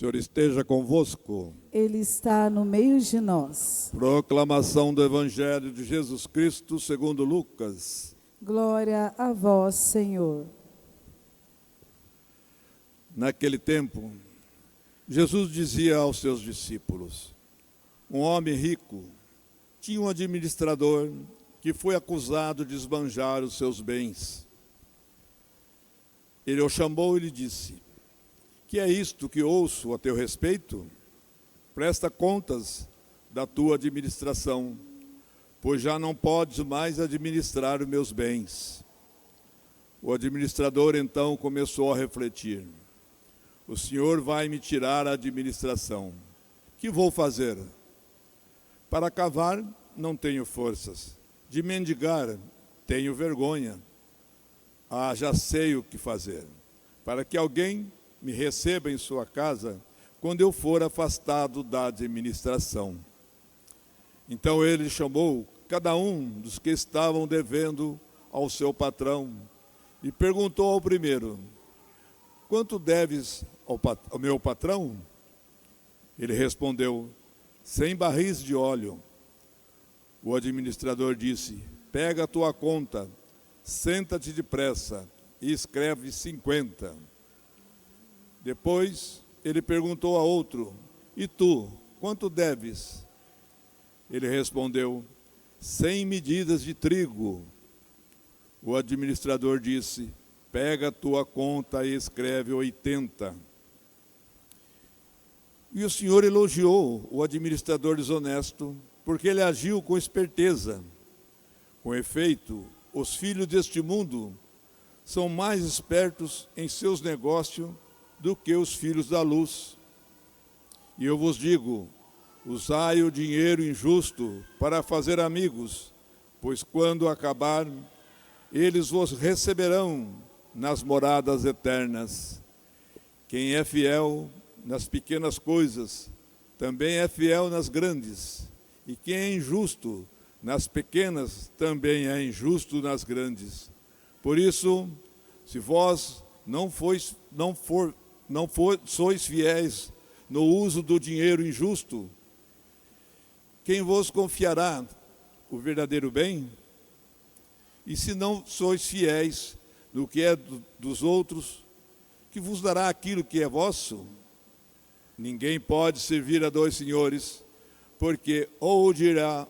Senhor esteja convosco. Ele está no meio de nós. Proclamação do Evangelho de Jesus Cristo segundo Lucas. Glória a vós, Senhor. Naquele tempo, Jesus dizia aos seus discípulos: um homem rico tinha um administrador que foi acusado de esbanjar os seus bens. Ele o chamou e lhe disse: que é isto que ouço a teu respeito? Presta contas da tua administração, pois já não podes mais administrar os meus bens. O administrador então começou a refletir: o Senhor vai me tirar a administração. Que vou fazer? Para cavar, não tenho forças. De mendigar, tenho vergonha. Ah, já sei o que fazer. Para que alguém me receba em sua casa quando eu for afastado da administração. Então ele chamou cada um dos que estavam devendo ao seu patrão e perguntou ao primeiro: quanto deves ao meu patrão? Ele respondeu: 100 barris de óleo. O administrador disse: pega a tua conta, senta-te depressa e escreve 50. Depois ele perguntou a outro: e tu, quanto deves? Ele respondeu: 100 medidas de trigo. O administrador disse: pega a tua conta e escreve 80. E o Senhor elogiou o administrador desonesto, porque ele agiu com esperteza. Com efeito, os filhos deste mundo são mais espertos em seus negócios do que os filhos da luz. E eu vos digo: usai o dinheiro injusto para fazer amigos, pois quando acabar, eles vos receberão nas moradas eternas. Quem é fiel nas pequenas coisas, também é fiel nas grandes. E quem é injusto nas pequenas, também é injusto nas grandes. Por isso, se vós não sois fiéis no uso do dinheiro injusto, quem vos confiará o verdadeiro bem? E se não sois fiéis no que é dos outros, que vos dará aquilo que é vosso? Ninguém pode servir a dois senhores, porque ou dirá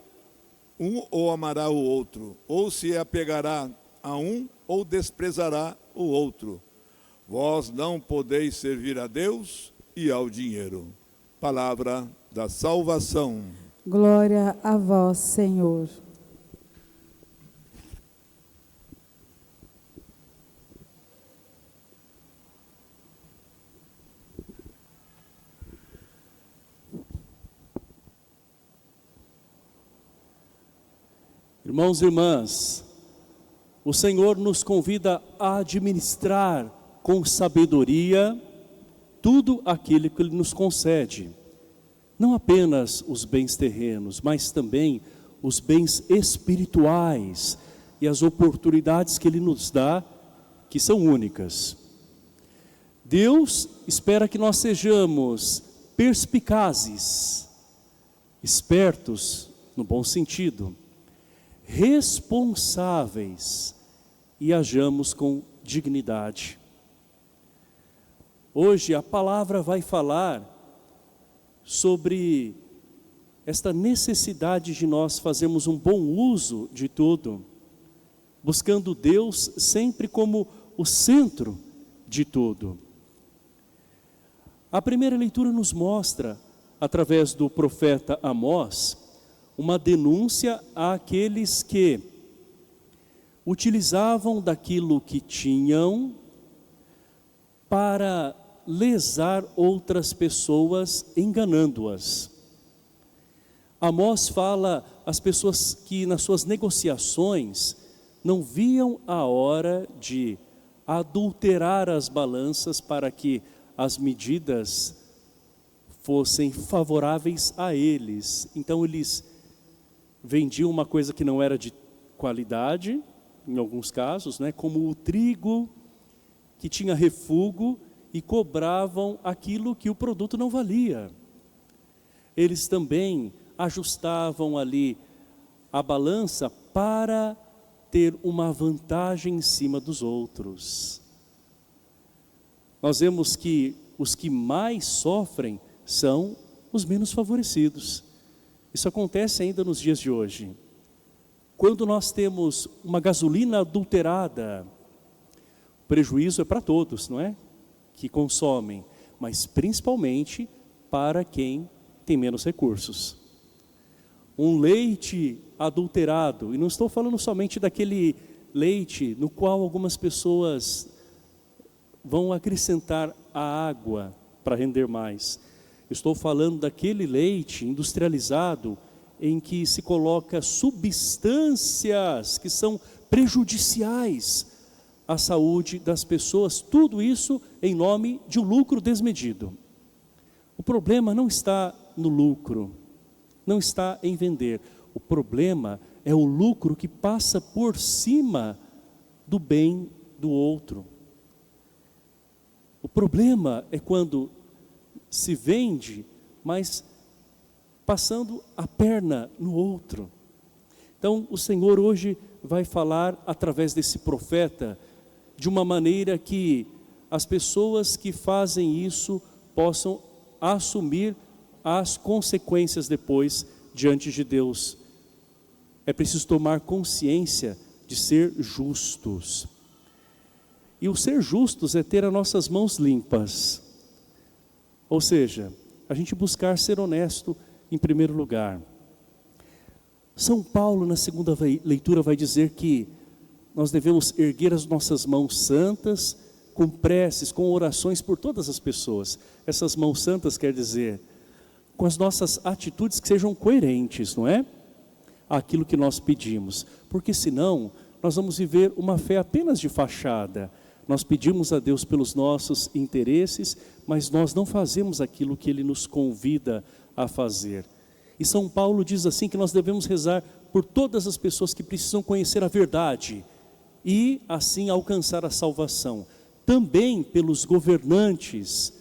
um ou amará o outro, ou se apegará a um ou desprezará o outro. Vós não podeis servir a Deus e ao dinheiro. Palavra da salvação. Glória a vós, Senhor. Irmãos e irmãs, o Senhor nos convida a administrar com sabedoria tudo aquilo que Ele nos concede. Não apenas os bens terrenos, mas também os bens espirituais e as oportunidades que Ele nos dá, que são únicas. Deus espera que nós sejamos perspicazes, espertos no bom sentido, responsáveis e hajamos com dignidade. Hoje a palavra vai falar sobre esta necessidade de nós fazermos um bom uso de tudo, buscando Deus sempre como o centro de tudo. A primeira leitura nos mostra, através do profeta Amós, uma denúncia àqueles que utilizavam daquilo que tinham para lesar outras pessoas, enganando-as. Amós fala às pessoas que nas suas negociações não viam a hora de adulterar as balanças para que as medidas fossem favoráveis a eles. Então eles vendiam uma coisa que não era de qualidade, em alguns casos, né, como o trigo que tinha refúgio, e cobravam aquilo que o produto não valia. Eles também ajustavam ali a balança para ter uma vantagem em cima dos outros. Nós vemos que os que mais sofrem são os menos favorecidos. Isso acontece ainda nos dias de hoje. Quando nós temos uma gasolina adulterada, o prejuízo é para todos, não é? Que consomem, mas principalmente para quem tem menos recursos. Um leite adulterado, e não estou falando somente daquele leite no qual algumas pessoas vão acrescentar a água para render mais. Estou falando daquele leite industrializado em que se coloca substâncias que são prejudiciais à saúde das pessoas, tudo isso em nome de um lucro desmedido. O problema não está no lucro, não está em vender. O problema é o lucro que passa por cima do bem do outro. O problema é quando se vende, mas passando a perna no outro. Então o Senhor hoje vai falar através desse profeta de uma maneira que as pessoas que fazem isso possam assumir as consequências depois diante de Deus. É preciso tomar consciência de ser justos. E o ser justos é ter as nossas mãos limpas. Ou seja, a gente buscar ser honesto em primeiro lugar. São Paulo, na segunda leitura, vai dizer que nós devemos erguer as nossas mãos santas, com preces, com orações por todas as pessoas. Essas mãos santas quer dizer, com as nossas atitudes que sejam coerentes, não é? Aquilo que nós pedimos. Porque senão, nós vamos viver uma fé apenas de fachada. Nós pedimos a Deus pelos nossos interesses, mas nós não fazemos aquilo que Ele nos convida a fazer. E São Paulo diz assim que nós devemos rezar por todas as pessoas que precisam conhecer a verdade e assim alcançar a salvação. Também pelos governantes,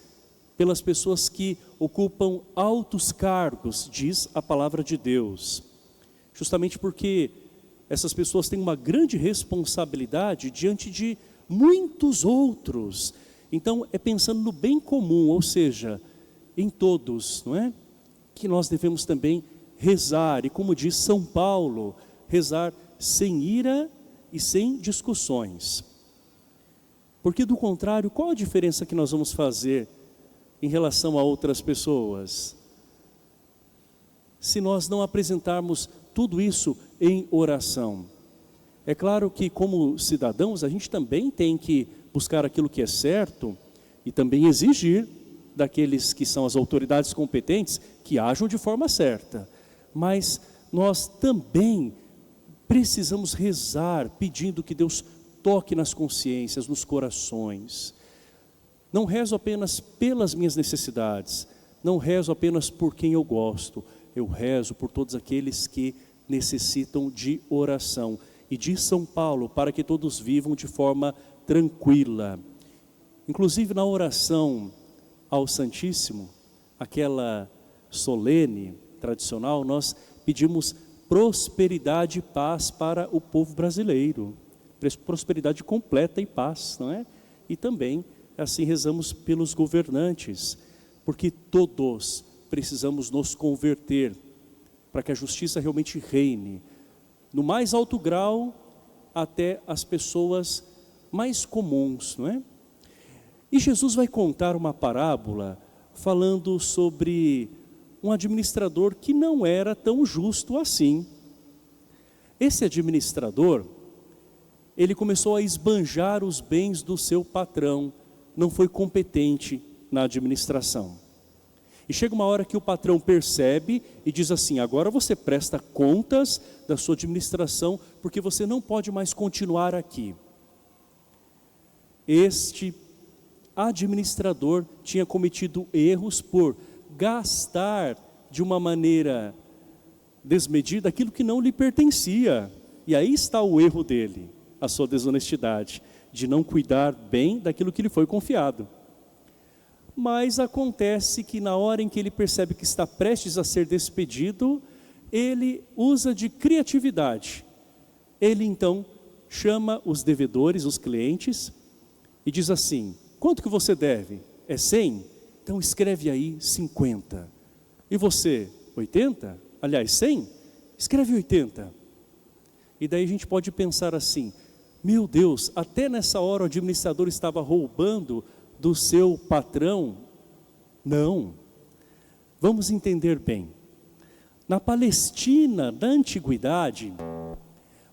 pelas pessoas que ocupam altos cargos, diz a palavra de Deus. Justamente porque essas pessoas têm uma grande responsabilidade diante de muitos outros. Então é pensando no bem comum, ou seja, em todos, não é? Que nós devemos também rezar, e como diz São Paulo, rezar sem ira e sem discussões. Porque do contrário, qual a diferença que nós vamos fazer em relação a outras pessoas? Se nós não apresentarmos tudo isso em oração. É claro que como cidadãos a gente também tem que buscar aquilo que é certo e também exigir daqueles que são as autoridades competentes que ajam de forma certa. Mas nós também precisamos rezar pedindo que Deus toque nas consciências, nos corações. Não rezo apenas pelas minhas necessidades, não rezo apenas por quem eu gosto, eu rezo por todos aqueles que necessitam de oração. E diz São Paulo, para que todos vivam de forma tranquila. Inclusive na oração ao Santíssimo, aquela solene, tradicional, nós pedimos prosperidade e paz para o povo brasileiro. Prosperidade completa e paz, não é? E também, assim rezamos pelos governantes, porque todos precisamos nos converter para que a justiça realmente reine, no mais alto grau até as pessoas mais comuns, não é? E Jesus vai contar uma parábola falando sobre um administrador que não era tão justo assim. Esse administrador, ele começou a esbanjar os bens do seu patrão, não foi competente na administração. E chega uma hora que o patrão percebe e diz assim: agora você presta contas da sua administração, porque você não pode mais continuar aqui. Este administrador tinha cometido erros por gastar de uma maneira desmedida aquilo que não lhe pertencia. E aí está o erro dele, a sua desonestidade, de não cuidar bem daquilo que lhe foi confiado. Mas acontece que na hora em que ele percebe que está prestes a ser despedido, ele usa de criatividade. Ele então chama os devedores, os clientes, e diz assim: quanto que você deve? É 100? Então escreve aí 50. E você, 80? Aliás, 100? Escreve 80. E daí a gente pode pensar assim: meu Deus, até nessa hora o administrador estava roubando do seu patrão? Não. Vamos entender bem. Na Palestina, na antiguidade,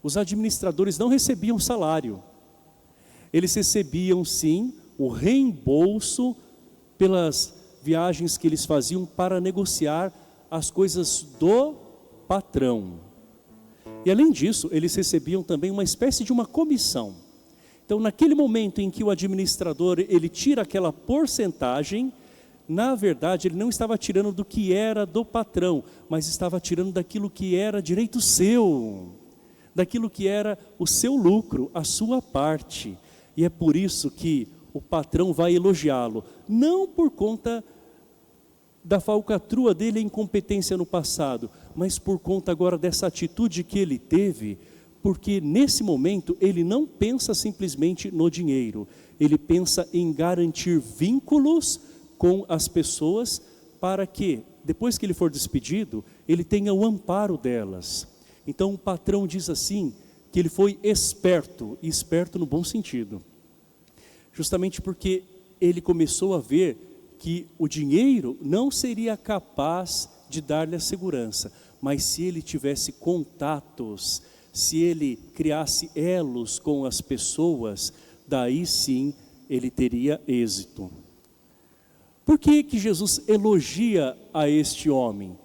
os administradores não recebiam salário. Eles recebiam sim o reembolso pelas viagens que eles faziam para negociar as coisas do patrão. E além disso, eles recebiam também uma espécie de uma comissão. Então, naquele momento em que o administrador, ele tira aquela porcentagem, na verdade, ele não estava tirando do que era do patrão, mas estava tirando daquilo que era direito seu, daquilo que era o seu lucro, a sua parte. E é por isso que o patrão vai elogiá-lo, não por conta da falcatrua dele, a incompetência no passado, mas por conta agora dessa atitude que ele teve, porque nesse momento ele não pensa simplesmente no dinheiro, ele pensa em garantir vínculos com as pessoas para que, depois que ele for despedido, ele tenha o amparo delas. Então o patrão diz assim, que ele foi esperto, e esperto no bom sentido, justamente porque ele começou a ver que o dinheiro não seria capaz de dar-lhe a segurança, mas se ele tivesse contatos, se ele criasse elos com as pessoas, daí sim ele teria êxito. Por que que Jesus elogia a este homem?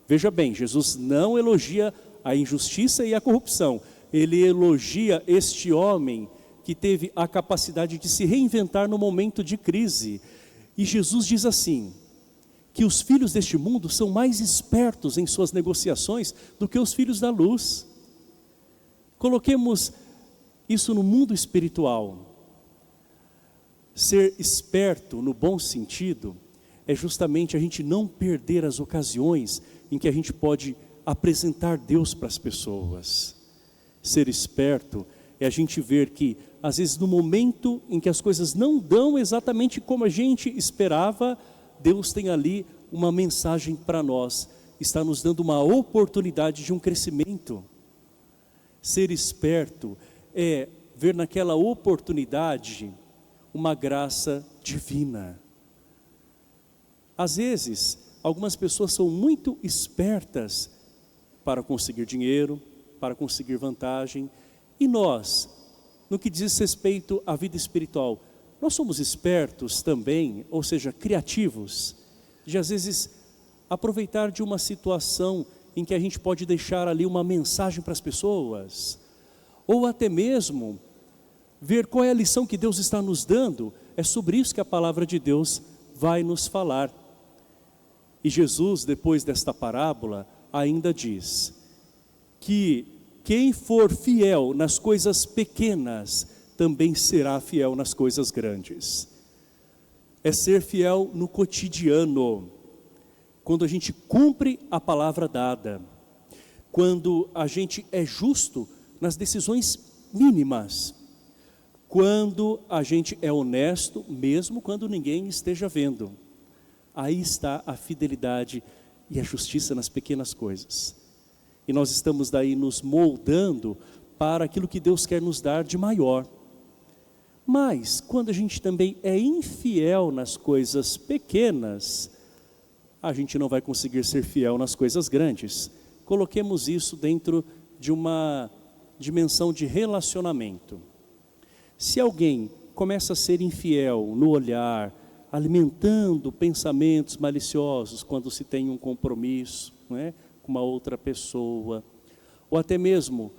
Veja bem, Jesus não elogia a injustiça e a corrupção. Ele elogia este homem que teve a capacidade de se reinventar no momento de crise. E Jesus diz assim, que os filhos deste mundo são mais espertos em suas negociações do que os filhos da luz. Coloquemos isso no mundo espiritual. Ser esperto no bom sentido é justamente a gente não perder as ocasiões em que a gente pode apresentar Deus para as pessoas. Ser esperto é a gente ver que às vezes no momento em que as coisas não dão exatamente como a gente esperava, Deus tem ali uma mensagem para nós, está nos dando uma oportunidade de um crescimento. Ser esperto é ver naquela oportunidade uma graça divina. Às vezes, algumas pessoas são muito espertas para conseguir dinheiro, para conseguir vantagem, e nós, no que diz respeito à vida espiritual, nós somos espertos também, ou seja, criativos, de às vezes aproveitar de uma situação em que a gente pode deixar ali uma mensagem para as pessoas, ou até mesmo ver qual é a lição que Deus está nos dando. É sobre isso que a palavra de Deus vai nos falar. E Jesus, depois desta parábola, ainda diz que quem for fiel nas coisas pequenas, também será fiel nas coisas grandes. É ser fiel no cotidiano, quando a gente cumpre a palavra dada, quando a gente é justo nas decisões mínimas, quando a gente é honesto, mesmo quando ninguém esteja vendo. Aí está a fidelidade e a justiça nas pequenas coisas. E nós estamos daí nos moldando para aquilo que Deus quer nos dar de maior. Mas, quando a gente também é infiel nas coisas pequenas, a gente não vai conseguir ser fiel nas coisas grandes. Coloquemos isso dentro de uma dimensão de relacionamento. Se alguém começa a ser infiel no olhar, alimentando pensamentos maliciosos quando se tem um compromisso, não é, com uma outra pessoa, ou até mesmo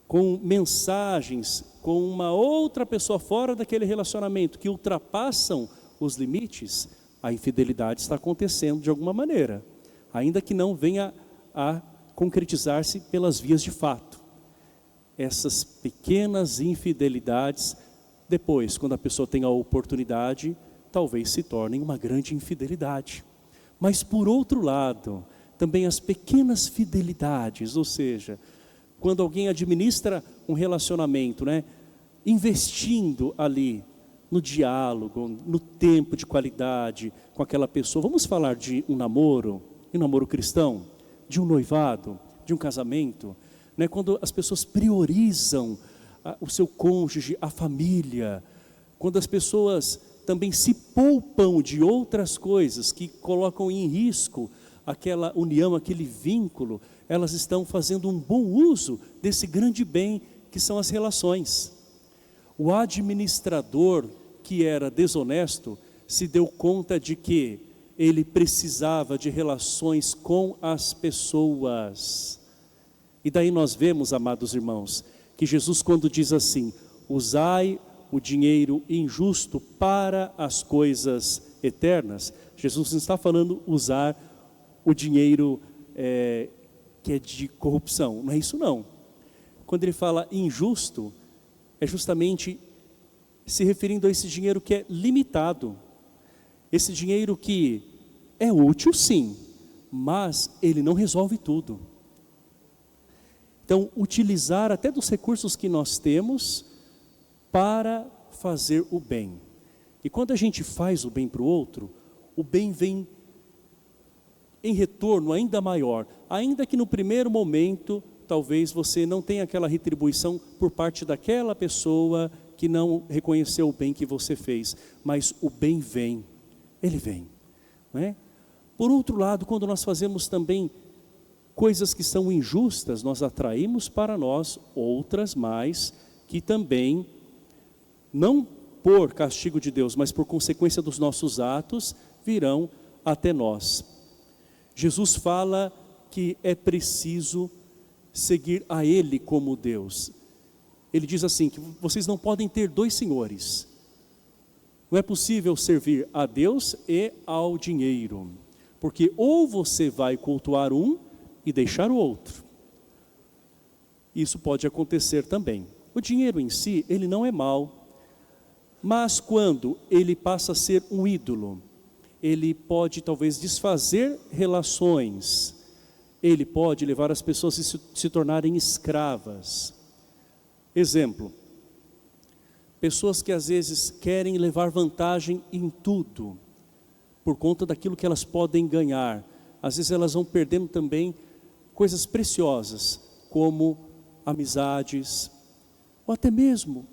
com mensagens com uma outra pessoa fora daquele relacionamento que ultrapassam os limites, a infidelidade está acontecendo de alguma maneira, ainda que não venha a concretizar-se pelas vias de fato. Essas pequenas infidelidades, depois, quando a pessoa tem a oportunidade, talvez se tornem uma grande infidelidade. Mas por outro lado, também as pequenas fidelidades, ou seja, quando alguém administra um relacionamento, né, investindo ali no diálogo, no tempo de qualidade com aquela pessoa. Vamos falar de um namoro cristão, de um noivado, de um casamento, né, quando as pessoas priorizam o seu cônjuge, a família, quando as pessoas também se poupam de outras coisas que colocam em risco aquela união, aquele vínculo, elas estão fazendo um bom uso desse grande bem que são as relações. O administrador que era desonesto se deu conta de que ele precisava de relações com as pessoas. E daí nós vemos, amados irmãos, que Jesus, quando diz assim: usai o dinheiro injusto para as coisas eternas, Jesus não está falando usar o dinheiro que é de corrupção, não é isso não. Quando ele fala injusto, é justamente se referindo a esse dinheiro que é limitado, esse dinheiro que é útil sim, mas ele não resolve tudo. Então, utilizar até dos recursos que nós temos para fazer o bem. E quando a gente faz o bem para o outro, o bem vem em retorno ainda maior, ainda que no primeiro momento, talvez você não tenha aquela retribuição por parte daquela pessoa que não reconheceu o bem que você fez, mas o bem vem, ele vem, não é? Por outro lado, quando nós fazemos também coisas que são injustas, nós atraímos para nós outras mais que também, não por castigo de Deus, mas por consequência dos nossos atos, virão até nós. Jesus fala que é preciso seguir a Ele como Deus. Ele diz assim, que vocês não podem ter dois senhores. Não é possível servir a Deus e ao dinheiro. Porque ou você vai cultuar um e deixar o outro. Isso pode acontecer também. O dinheiro em si, ele não é mau. Mas quando ele passa a ser um ídolo, ele pode talvez desfazer relações. Ele pode levar as pessoas a se tornarem escravas. Exemplo, pessoas que às vezes querem levar vantagem em tudo, por conta daquilo que elas podem ganhar. Às vezes elas vão perdendo também coisas preciosas, como amizades, ou até mesmo,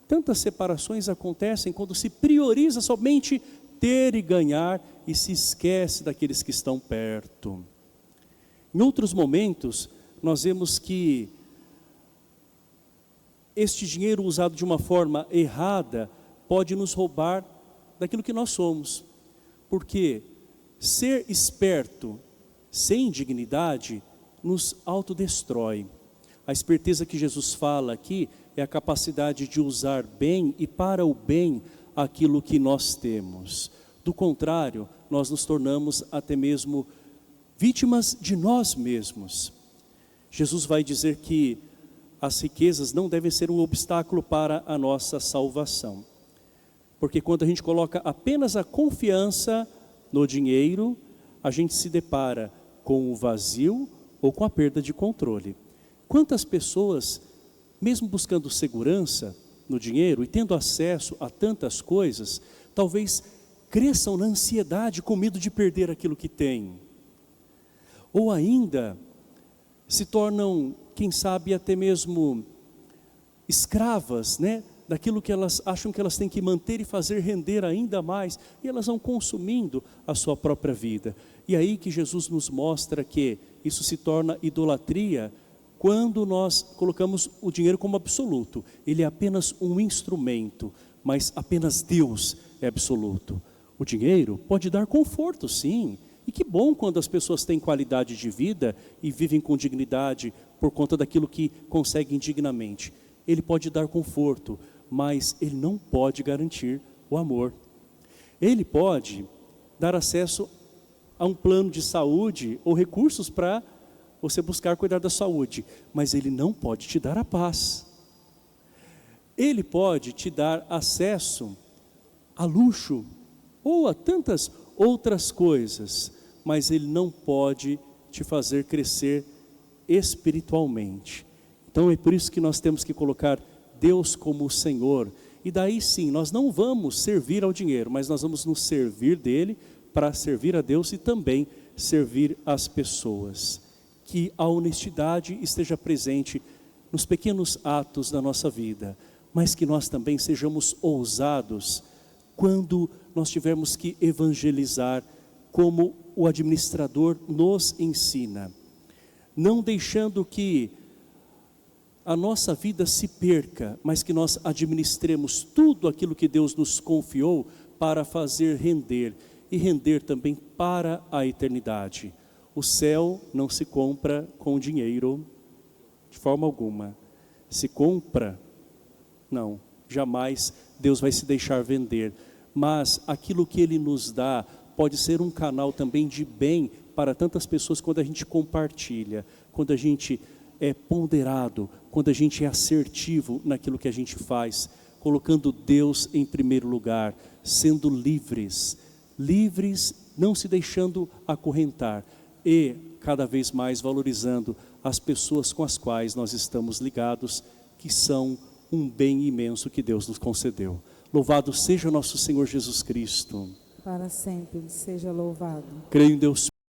tantas separações acontecem quando se prioriza somente ter e ganhar e se esquece daqueles que estão perto. Em outros momentos, nós vemos que este dinheiro usado de uma forma errada pode nos roubar daquilo que nós somos. Porque ser esperto sem dignidade nos autodestrói. A esperteza que Jesus fala aqui é a capacidade de usar bem e para o bem aquilo que nós temos. Do contrário, nós nos tornamos até mesmo vítimas de nós mesmos. Jesus vai dizer que as riquezas não devem ser um obstáculo para a nossa salvação. Porque quando a gente coloca apenas a confiança no dinheiro, a gente se depara com o vazio ou com a perda de controle. Quantas pessoas, mesmo buscando segurança no dinheiro e tendo acesso a tantas coisas, talvez cresçam na ansiedade com medo de perder aquilo que têm. Ou ainda se tornam, quem sabe, até mesmo escravas, né? Daquilo que elas acham que elas têm que manter e fazer render ainda mais, e elas vão consumindo a sua própria vida. E aí que Jesus nos mostra que isso se torna idolatria, quando nós colocamos o dinheiro como absoluto. Ele é apenas um instrumento, mas apenas Deus é absoluto. O dinheiro pode dar conforto, sim, e que bom quando as pessoas têm qualidade de vida e vivem com dignidade por conta daquilo que conseguem dignamente. Ele pode dar conforto, mas ele não pode garantir o amor. Ele pode dar acesso a um plano de saúde ou recursos para você buscar cuidar da saúde, mas ele não pode te dar a paz. Ele pode te dar acesso a luxo, ou a tantas outras coisas, mas ele não pode te fazer crescer espiritualmente. Então é por isso que nós temos que colocar Deus como o Senhor, e daí sim, nós não vamos servir ao dinheiro, mas nós vamos nos servir dele para servir a Deus e também servir as pessoas. Que a honestidade esteja presente nos pequenos atos da nossa vida, mas que nós também sejamos ousados quando nós tivermos que evangelizar, como o administrador nos ensina, não deixando que a nossa vida se perca, mas que nós administremos tudo aquilo que Deus nos confiou para fazer render, e render também para a eternidade. O céu não se compra com dinheiro, de forma alguma. Se compra, não, jamais Deus vai se deixar vender. Mas aquilo que Ele nos dá pode ser um canal também de bem para tantas pessoas quando a gente compartilha, quando a gente é ponderado, quando a gente é assertivo naquilo que a gente faz, colocando Deus em primeiro lugar, sendo livres, não se deixando acorrentar e cada vez mais valorizando as pessoas com as quais nós estamos ligados, que são um bem imenso que Deus nos concedeu. Louvado seja nosso Senhor Jesus Cristo. Para sempre seja louvado. Creio em Deus